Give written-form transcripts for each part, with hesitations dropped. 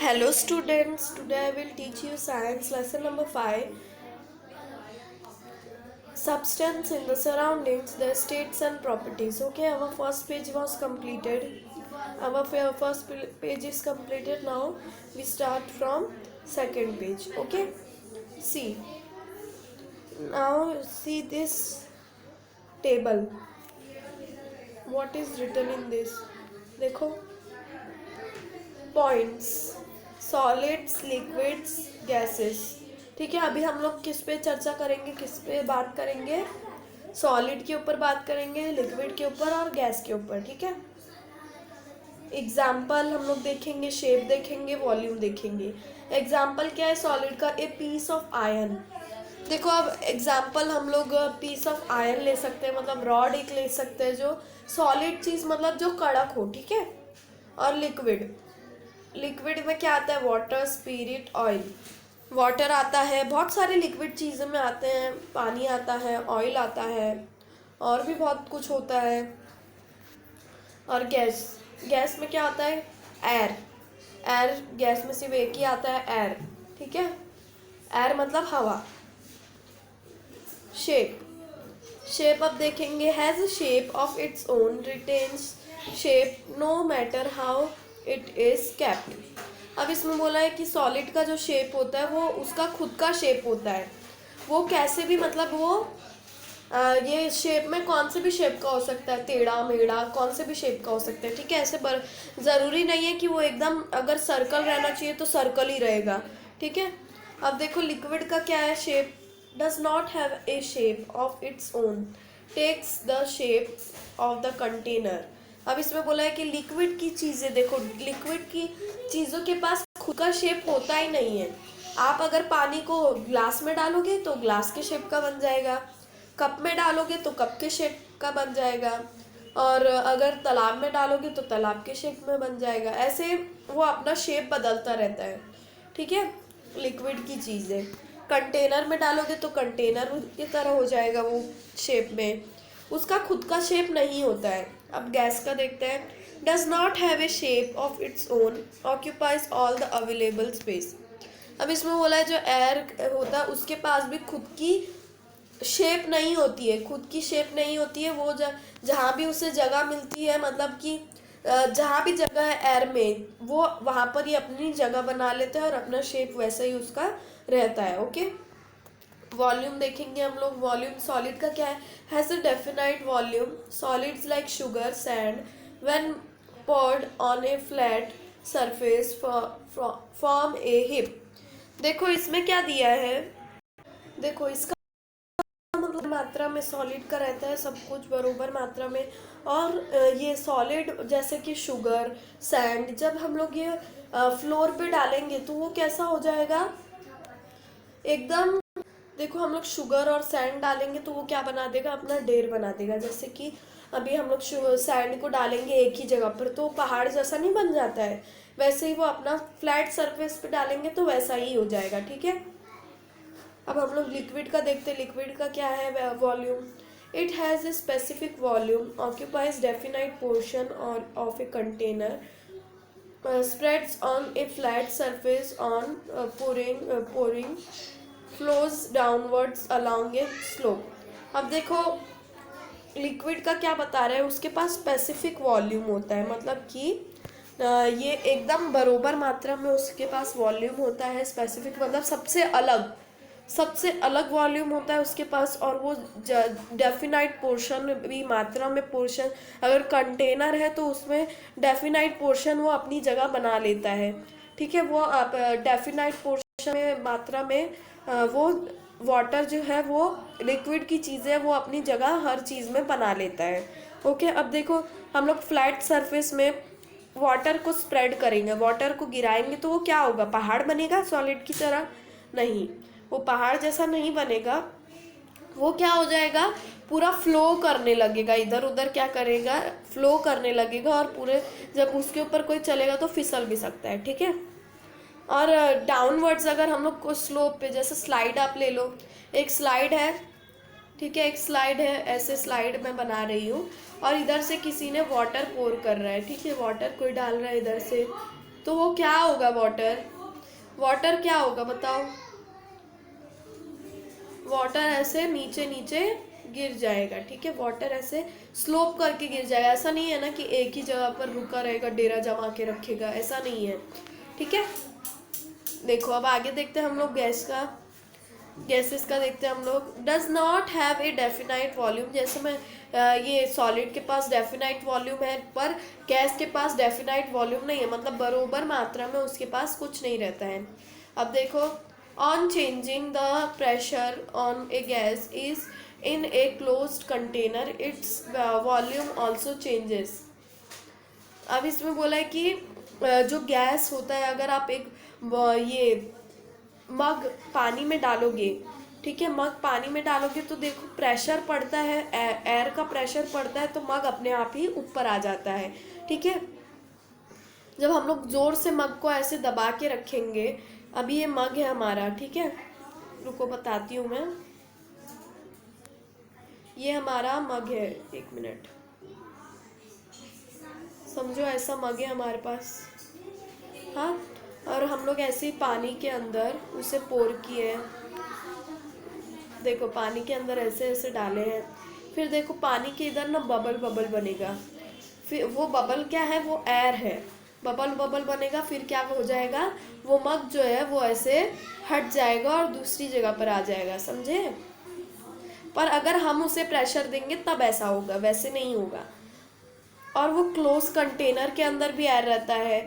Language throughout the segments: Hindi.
Hello students, today I will teach you science lesson number 5, substance in the surroundings, their states and properties. Okay, our first page was completed. Our first page is completed. Now we start from second page. Okay, see, now see this table. What is written in this? देखो, पॉइंट्स, सॉलिड्स, लिक्विड्स, गैसेस. ठीक है, अभी हम लोग किस पे चर्चा करेंगे, किस पे बात करेंगे? सॉलिड के ऊपर बात करेंगे, लिक्विड के ऊपर और गैस के ऊपर. ठीक है, एग्जाम्पल हम लोग देखेंगे, शेप देखेंगे, वॉल्यूम देखेंगे. एग्जाम्पल क्या है सॉलिड का? A piece of iron. देखो, अब एग्जाम्पल हम लोग पीस ऑफ आयरन ले सकते हैं, मतलब रॉड एक ले सकते हैं जो सॉलिड चीज़, मतलब जो कड़क हो. ठीक है, और लिक्विड, लिक्विड में क्या आता है? Water, spirit, oil. वाटर आता है, बहुत सारे लिक्विड चीज़ों में आते हैं. पानी आता है, ऑयल आता है, और भी बहुत कुछ होता है. और गैस, गैस में क्या आता है? एयर. एयर गैस में सिर्फ एक ही आता है, एयर. ठीक है, एयर मतलब हवा. शेप, शेप अब देखेंगे. Has a shape of its own, retains shape no matter how it is kept. अब इसमें बोला है कि सॉलिड का जो शेप होता है वो उसका खुद का शेप होता है. वो कैसे भी, मतलब वो ये शेप में कौन से भी शेप का हो सकता है, टेढ़ा मेढ़ा, कौन से भी शेप का हो सकता है. ठीक है, ऐसे ज़रूरी नहीं है कि वो एकदम, अगर सर्कल रहना चाहिए तो सर्कल ही रहेगा. ठीक है, अब देखो लिक्विड का क्या है? Shape does not have a shape of its own, takes the shape of the container. अब इसमें बोला है कि लिक्विड की चीज़ें, देखो लिक्विड की चीज़ों के पास खुद का शेप होता ही नहीं है. आप अगर पानी को ग्लास में डालोगे तो ग्लास के शेप का बन जाएगा, कप में डालोगे तो कप के शेप का बन जाएगा, और अगर तालाब में डालोगे तो तालाब के शेप में बन जाएगा. ऐसे वो अपना शेप बदलता रहता है. ठीक है, लिक्विड की चीज़ें कंटेनर में डालोगे तो कंटेनर की तरह हो जाएगा वो शेप में, उसका खुद का शेप नहीं होता है. अब गैस का देखते हैं. Does not have a shape of its own, occupies all the available space. अब इसमें बोला है जो एयर होता है उसके पास भी खुद की शेप नहीं होती है, खुद की शेप नहीं होती है. वो जहाँ भी उसे जगह मिलती है, मतलब कि जहाँ भी जगह है एयर में, वो वहाँ पर ही अपनी जगह बना लेते हैं और अपना शेप वैसा ही उसका रहता है. ओके, वॉल्यूम देखेंगे हम लोग. वॉल्यूम सॉलिड का क्या है? Has a definite volume. Solids like sugar, sand, when poured on a flat surface form a heap. देखो इसमें क्या दिया है, देखो इसका मतलब मात्रा में सॉलिड का रहता है, सब कुछ बरोबर मात्रा में. और ये सॉलिड जैसे कि शुगर, सैंड, जब हम लोग ये फ्लोर पे डालेंगे तो वो कैसा हो जाएगा? एकदम, देखो हम लोग शुगर और सैंड डालेंगे तो वो क्या बना देगा? अपना ढेर बना देगा. जैसे कि अभी हम लोग सैंड को डालेंगे एक ही जगह पर तो पहाड़ जैसा नहीं बन जाता है, वैसे ही वो अपना फ्लैट सरफेस पे डालेंगे तो वैसा ही हो जाएगा. ठीक है, अब हम लोग लिक्विड का देखते हैं. लिक्विड का क्या है? Volume. It has a specific volume, occupies definite portion और of a container, spreads on a flat surface on pouring flows downwards along a slope. अब देखो लिक्विड का क्या बता रहा है? उसके पास स्पेसिफिक वॉल्यूम होता है, मतलब कि ये एकदम बरोबर मात्रा में उसके पास वॉल्यूम होता है. स्पेसिफिक मतलब सबसे अलग वॉल्यूम होता है उसके पास. और वो डेफिनाइट पोर्शन भी, मात्रा में पोर्शन, अगर कंटेनर है तो उसमें डेफिनाइट पोर्शन वो अपनी जगह बना लेता है. ठीक है, वो आप डेफिनाइट पोर्शन में, मात्रा में वो वाटर जो है, वो लिक्विड की चीज़ें वो अपनी जगह हर चीज़ में बना लेता है. ओके, अब देखो हम लोग फ्लैट सरफेस में वाटर को स्प्रेड करेंगे, वाटर को गिराएंगे तो वो क्या होगा? पहाड़ बनेगा सॉलिड की तरह? नहीं, वो पहाड़ जैसा नहीं बनेगा. वो क्या हो जाएगा? पूरा फ्लो करने लगेगा, इधर उधर क्या करेगा? फ्लो करने लगेगा, और पूरे जब उसके ऊपर कोई चलेगा तो फिसल भी सकता है. ठीक है, और डाउनवर्ड्स अगर हम लोग को स्लोप पे, जैसे स्लाइड आप ले लो, एक स्लाइड है. ठीक है, एक स्लाइड है, ऐसे स्लाइड मैं बना रही हूँ और इधर से किसी ने वाटर पोर कर रहा है. ठीक है, वाटर कोई डाल रहा है इधर से, तो वो क्या होगा, वाटर, वाटर क्या होगा बताओ, वाटर ऐसे नीचे नीचे गिर जाएगा, ठीक है, वाटर ऐसे स्लोप करके गिर जाएगा, ऐसा नहीं है ना कि एक ही जगह पर रुका रहेगा, डेरा जमा के रखेगा, ऐसा नहीं है, ठीक है। देखो अब आगे देखते हैं हम लोग गैसेस का देखते हैं हम लोग। Does not have A definite volume, जैसे मैं ये सॉलिड के पास डेफिनाइट वॉल्यूम है, पर गैस के पास डेफिनाइट वॉल्यूम नहीं है, मतलब बरोबर मात्रा में उसके पास कुछ नहीं रहता है। अब देखो, on changing the pressure on A gas is in a closed container its volume also changes. अब इसमें बोला है कि जो गैस होता है, अगर आप एक ये मग पानी में डालोगे, ठीक है, मग पानी में डालोगे तो देखो प्रेशर पड़ता है, एयर का प्रेशर पड़ता है, तो मग अपने आप ही ऊपर आ जाता है, ठीक है। जब हम लोग जोर से मग को ऐसे दबा के रखेंगे, अभी ये मग है हमारा, ठीक है, रुको बताती हूँ मैं, ये हमारा मग है, एक मिनट, समझो ऐसा मग है हमारे पास, हाँ, और हम लोग ऐसे ही पानी के अंदर उसे पोर किए, देखो पानी के अंदर ऐसे ऐसे डाले हैं, फिर देखो पानी के इधर ना बबल बबल बनेगा, फिर वो बबल क्या है, वो एयर है, बबल बबल बनेगा, फिर क्या हो जाएगा, वो मग जो है वो ऐसे हट जाएगा और दूसरी जगह पर आ जाएगा, समझे। पर अगर हम उसे प्रेशर देंगे तब ऐसा होगा, वैसे नहीं होगा। और वो क्लोज कंटेनर के अंदर भी एयर रहता है,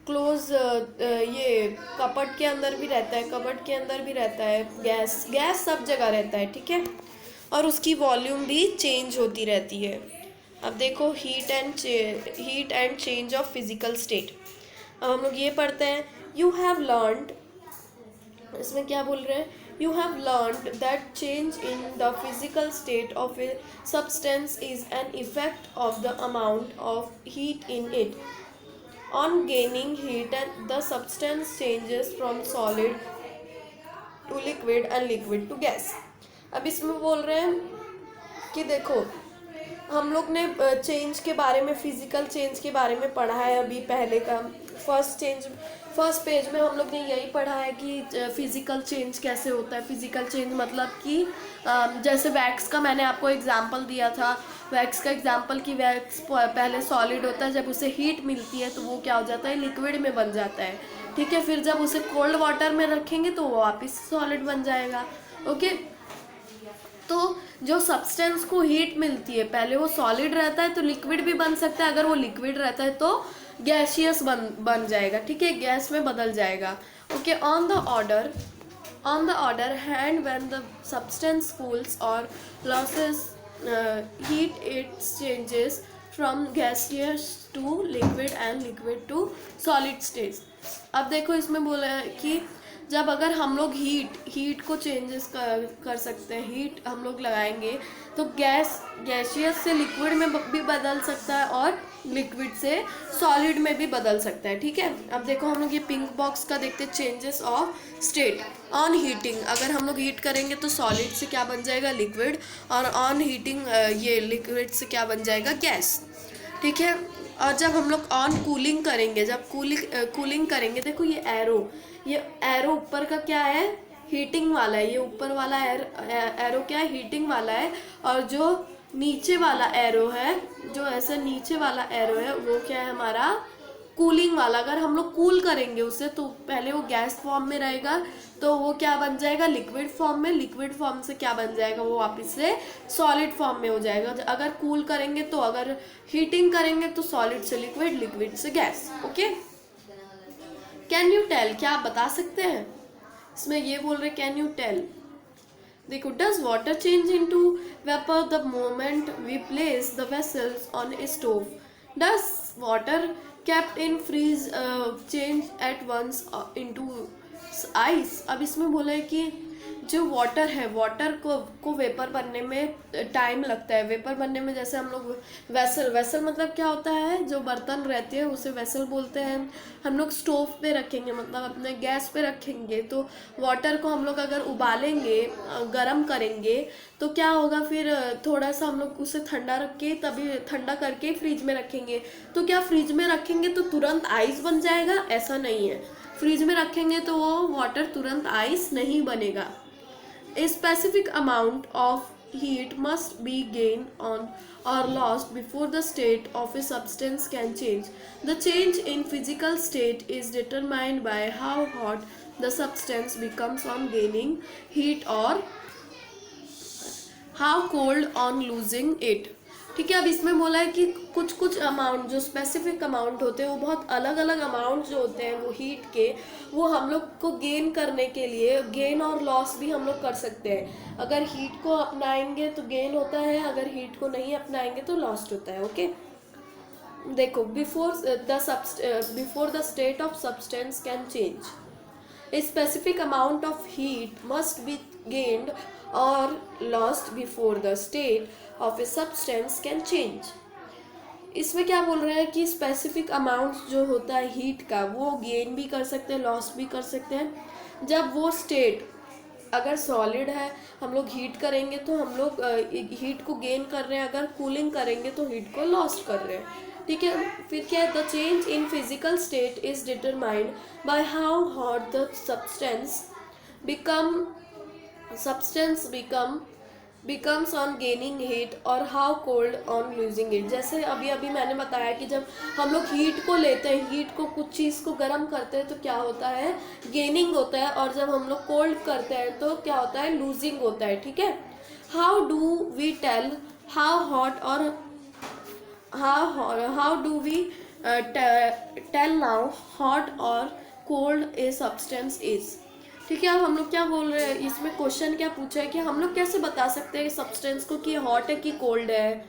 क्लोज ये कपट के अंदर भी रहता है, कपट के अंदर भी रहता है, गैस सब जगह रहता है, ठीक है, और उसकी वॉल्यूम भी चेंज होती रहती है। अब देखो, heat and change of physical state. अब हम लोग ये पढ़ते हैं, यू हैव लर्नड, इसमें क्या बोल रहे हैं, you have learned that change in the physical state of a substance is an effect of the amount of heat in it. On gaining heat, the substance changes from solid to liquid and liquid to gas. अब इसमें बोल रहे हैं कि देखो, हम लोग ने चेंज के बारे में, फिजिकल चेंज के बारे में पढ़ा है अभी पहले का फर्स्ट पेज में हम लोग ने यही पढ़ा है कि फिजिकल चेंज कैसे होता है। फिजिकल चेंज मतलब कि जैसे वैक्स का मैंने आपको एग्जांपल दिया था, वैक्स का एग्जांपल कि वैक्स पहले सॉलिड होता है, जब उसे हीट मिलती है तो वो क्या हो जाता है, लिक्विड में बन जाता है, ठीक है, फिर जब उसे कोल्ड वाटर में रखेंगे तो वो वापस सॉलिड बन जाएगा, ओके। तो जो सब्सटेंस को हीट मिलती है, पहले वो सॉलिड रहता है तो लिक्विड भी बन सकता है, अगर वो लिक्विड रहता है तो गैसियस बन जाएगा, ठीक है, गैस में बदल जाएगा, okay. On the other hand when the substance cools और loses heat it changes from gaseous to liquid and liquid to solid stage. अब देखो इसमें बोला है कि जब अगर हम लोग हीट को चेंजेस कर सकते हैं, हीट हम लोग लगाएंगे तो गैसियस से लिक्विड में भी बदल सकता है और लिक्विड से सॉलिड में भी बदल सकता है, ठीक है। अब देखो हम लोग ये पिंक बॉक्स का देखते हैं, changes of state on heating. अगर हम लोग हीट करेंगे तो सॉलिड से क्या बन जाएगा, लिक्विड, और ऑन हीटिंग ये लिक्विड से क्या बन जाएगा, गैस, ठीक है। और जब हम लोग ऑन कूलिंग करेंगे, जब कूलिंग करेंगे, देखो ये एरो ऊपर का क्या है, हीटिंग वाला है, ये ऊपर वाला एरो क्या है, हीटिंग वाला है, और जो नीचे वाला एरो है, जो ऐसे नीचे वाला एरो है वो क्या है हमारा, कूलिंग वाला। अगर हम लोग कूल करेंगे उसे तो पहले वो गैस फॉर्म में रहेगा, तो वो क्या बन जाएगा, लिक्विड फॉर्म में, लिक्विड फॉर्म से क्या बन जाएगा, वो वापस से सॉलिड फॉर्म में हो जाएगा। अगर कूल करेंगे तो, अगर हीटिंग करेंगे तो सॉलिड से लिक्विड, लिक्विड से gas, okay. Can you tell, क्या आप बता सकते हैं, इसमें ये बोल रहे कैन यू टेल। देखो, does water change into vapour the moment we place the vessels on a stove. Does water kept in freeze change at once into ice, अब इसमें बोला है कि जो वाटर है, वाटर को वेपर बनने में टाइम लगता है। वेपर बनने में जैसे हम लोग वेसल, वेसल मतलब क्या होता है, जो बर्तन रहते हैं उसे वेसल बोलते हैं। हम लोग स्टोव पे रखेंगे, मतलब अपने गैस पे रखेंगे, तो वाटर को हम लोग अगर उबालेंगे, गरम करेंगे, तो क्या होगा फिर, थोड़ा सा हम लोग उसे ठंडा रख के, तभी ठंडा करके फ्रिज में रखेंगे। तो क्या फ्रिज में रखेंगे तो तुरंत आइस बन जाएगा? ऐसा नहीं है। फ्रिज में रखेंगे तो वो वाटर तुरंत आइस नहीं बनेगा। A specific amount of heat must be gained on or lost before the state of a substance can change. The change in physical state is determined by how hot the substance becomes on gaining heat or how cold on losing it. ठीक है, अब इसमें बोला है कि कुछ कुछ अमाउंट, जो स्पेसिफिक अमाउंट होते हैं, वो बहुत अलग अलग अमाउंट जो होते हैं वो हीट के, वो हम लोग को गेन करने के लिए, गेन और लॉस भी हम लोग कर सकते हैं। अगर हीट को अपनाएंगे तो गेन होता है, अगर हीट को नहीं अपनाएंगे तो लॉस्ट होता है। ओके, देखो, before the state of substance can change, a specific amount of heat must be gained or lost before the state of a substance can change. इसमें क्या बोल रहे हैं कि स्पेसिफिक अमाउंट जो होता है हीट का, वो गेन भी कर सकते हैं, लॉस भी कर सकते हैं। जब वो स्टेट, अगर सॉलिड है, हम लोग हीट करेंगे तो हम लोग हीट को गेन कर रहे हैं, अगर कूलिंग करेंगे तो हीट को लॉस्ट कर रहे हैं। ठीक है, फिर क्या है, the change in physical state is determined by how hot the substance becomes on gaining heat और how cold on losing it। जैसे अभी अभी मैंने बताया कि जब हम लोग हीट को लेते हैं, हीट को, कुछ चीज़ को गर्म करते हैं तो क्या होता है, गेनिंग होता है, और जब हम लोग कोल्ड करते हैं तो क्या होता है, लूजिंग होता है। ठीक है, how do we tell how hot और how do we tell now hot or cold a substance is। ठीक है, अब हम लोग क्या बोल रहे हैं, इसमें क्वेश्चन क्या पूछा है कि हम लोग कैसे बता सकते हैं सब्सटेंस को कि हॉट है कि कोल्ड है।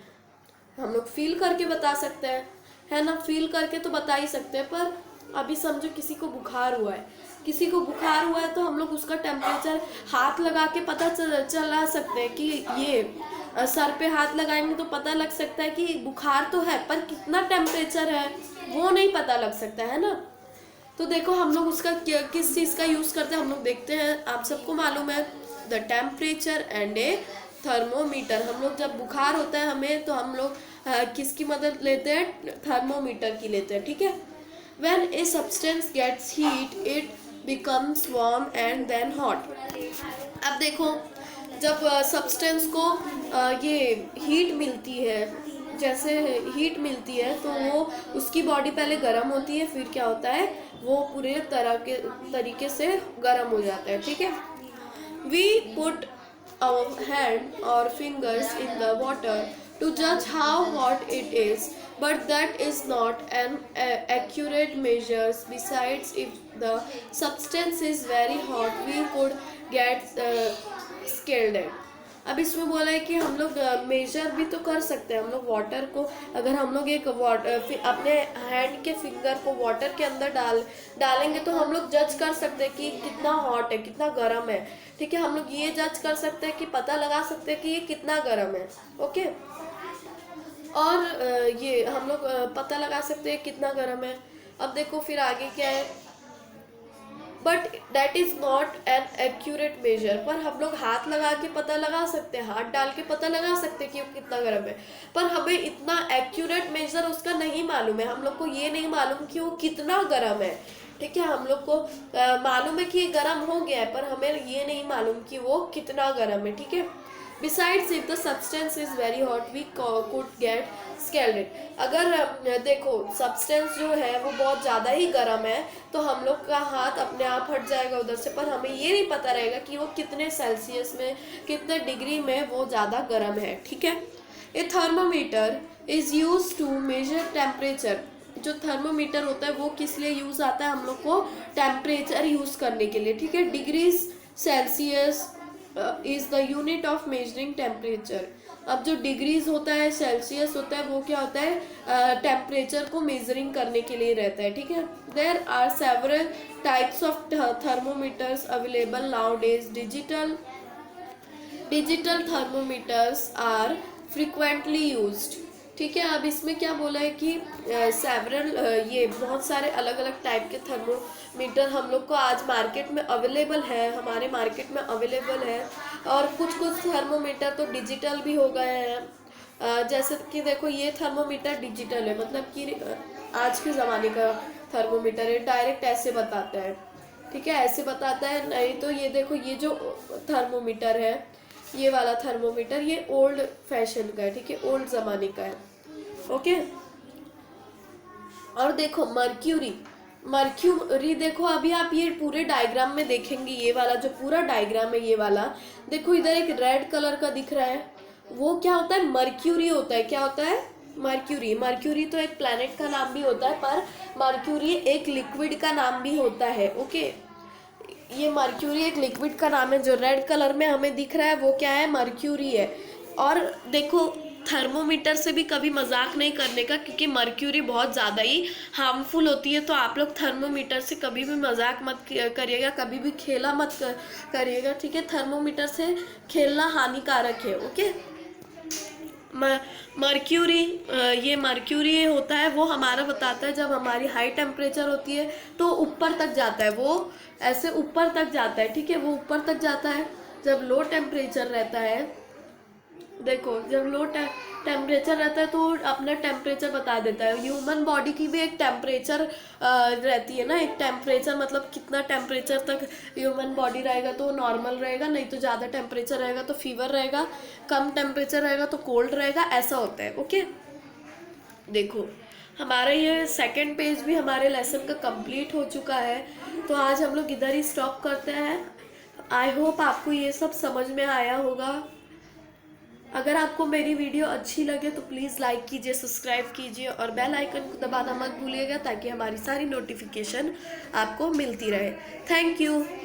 हम लोग फील करके बता सकते हैं, है ना, फील करके तो बता ही सकते हैं। पर अभी समझो किसी को बुखार हुआ है, किसी को बुखार हुआ है तो हम लोग उसका टेम्परेचर हाथ लगा के पता चला सकते हैं कि ये सर पे हाथ लगाएंगे तो पता लग सकता है कि बुखार तो है, पर कितना टेम्परेचर है वो नहीं पता लग सकता है ना। तो देखो हम लोग उसका किस चीज़ का यूज़ करते हैं, हम लोग देखते हैं, आप सबको मालूम है, the temperature and A thermometer. हम लोग जब बुखार होता है हमें, तो हम लोग किसकी मदद लेते हैं, थर्मोमीटर की लेते हैं। ठीक है, when a substance gets heat it becomes warm and then hot. अब देखो, जब सब्सटेंस को ये हीट मिलती है, जैसे हीट मिलती है तो वो उसकी बॉडी पहले गर्म होती है, फिर क्या होता है, वो पूरे तरीके से गर्म हो जाता है। ठीक है, वी पुट आवर हैंड और fingers in the water to judge how hot it is, but that is not an accurate measure. Besides, if the substance is very hot, we could get scalded. अब इसमें बोला है कि हम लोग मेजर भी तो कर सकते हैं। हम लोग वाटर को, अगर हम लोग एक अपने हैंड के फिंगर को वाटर के अंदर डालेंगे तो हम लोग जज कर सकते हैं कि कितना हॉट है, कितना गर्म है। ठीक है, हम लोग ये जज कर सकते हैं कि पता लगा सकते हैं कि ये कितना गर्म है। ओके, और ये हम लोग पता लगा सकते हैं कितना गर्म है। अब देखो फिर आगे क्या है, but that is not an accurate measure. पर हम लोग हाथ लगा के पता लगा सकते हैं, हाथ डाल के पता लगा सकते हैं कि वो कितना गर्म है, पर हमें इतना एक्यूरेट मेजर उसका नहीं मालूम है। हम लोग को ये नहीं मालूम कि वो कितना गर्म है। ठीक है, हम लोग को मालूम है कि ये गर्म हो गया है, पर हमें ये नहीं मालूम कि वो कितना गर्म है। ठीक है, Besides, if the substance is very hot, we could get scalded। अगर देखो सब्सटेंस जो है वो बहुत ज़्यादा ही गर्म है तो हम लोग का हाथ अपने आप हट जाएगा उधर से, पर हमें ये नहीं पता रहेगा कि वो कितने सेल्सियस में, कितने डिग्री में वो ज़्यादा गर्म है। ठीक है, a thermometer is use to measure temperature. जो थर्मोमीटर होता है वो किस लिए यूज़ आता है, हम लोग को टेम्परेचर यूज़ करने के लिए। ठीक है, degrees Celsius is the unit of measuring temperature। अब जो डिग्रीज होता है, सेल्सियस होता है, वो क्या होता है, टेम्परेचर को मेजरिंग करने के लिए रहता है, ठीक है। There are several types of thermometers available nowadays. Digital thermometers are frequently used, ठीक है। अब इसमें क्या बोला है कि सेवरल ये बहुत सारे अलग अलग टाइप के थर्मोमीटर हम लोग को आज मार्केट में अवेलेबल है, हमारे मार्केट में अवेलेबल है। और कुछ कुछ थर्मोमीटर तो डिजिटल भी हो गए हैं। जैसे कि देखो ये थर्मोमीटर डिजिटल है, मतलब कि आज के ज़माने का थर्मोमीटर है, डायरेक्ट ऐसे बताता है, ठीक है, ऐसे बताता है। नहीं तो ये देखो ये जो थर्मोमीटर है, ये वाला थर्मोमीटर, ये ओल्ड फैशन का है, ठीक है, ओल्ड ज़माने का है, ओके। और देखो मर्क्यूरी देखो, अभी आप ये पूरे डायग्राम में देखेंगे, ये वाला जो पूरा डायग्राम है, ये वाला देखो, इधर एक रेड कलर का दिख रहा है, वो क्या होता है, मर्क्यूरी होता है। क्या होता है, मर्क्यूरी तो एक प्लैनेट का नाम भी होता है, पर मर्क्यूरी एक लिक्विड का नाम भी होता है, ओके। ये मर्क्यूरी एक लिक्विड का नाम है, जो रेड कलर में हमें दिख रहा है वो क्या है, मर्क्यूरी है। और देखो थर्मोमीटर से भी कभी मजाक नहीं करने का, क्योंकि मर्क्यूरी बहुत ज़्यादा ही हार्मफुल होती है। तो आप लोग थर्मोमीटर से कभी भी मजाक मत करिएगा, कभी भी खेला मत करिएगा, ठीक है। थर्मोमीटर से खेलना हानिकारक है, ओके। मर्क्यूरी, ये मर्क्यूरी होता है, वो हमारा बताता है जब हमारी हाई टेम्परेचर होती है तो ऊपर तक जाता है, वो ऐसे ऊपर तक जाता है, ठीक है, वो ऊपर तक जाता है। जब लो टेम्परेचर रहता है, देखो जब लो टेम्परेचर रहता है तो अपना टेम्परेचर बता देता है। ह्यूमन बॉडी की भी एक टेम्परेचर रहती है ना, एक टेम्परेचर, मतलब कितना टेम्परेचर तक ह्यूमन बॉडी रहेगा तो नॉर्मल रहेगा, नहीं तो ज़्यादा टेम्परेचर रहेगा तो फीवर रहेगा, कम टेम्परेचर रहेगा तो कोल्ड रहेगा, ऐसा होता है, ओके। देखो हमारा ये सेकंड पेज भी हमारे लेसन का कंप्लीट हो चुका है, तो आज हम लोग इधर ही स्टॉप करते हैं। आई होप आपको ये सब समझ में आया होगा। अगर आपको मेरी वीडियो अच्छी लगे तो प्लीज़ लाइक कीजिए, सब्सक्राइब कीजिए और बेल आइकन को दबाना मत भूलिएगा, ताकि हमारी सारी नोटिफिकेशन आपको मिलती रहे। Thank you.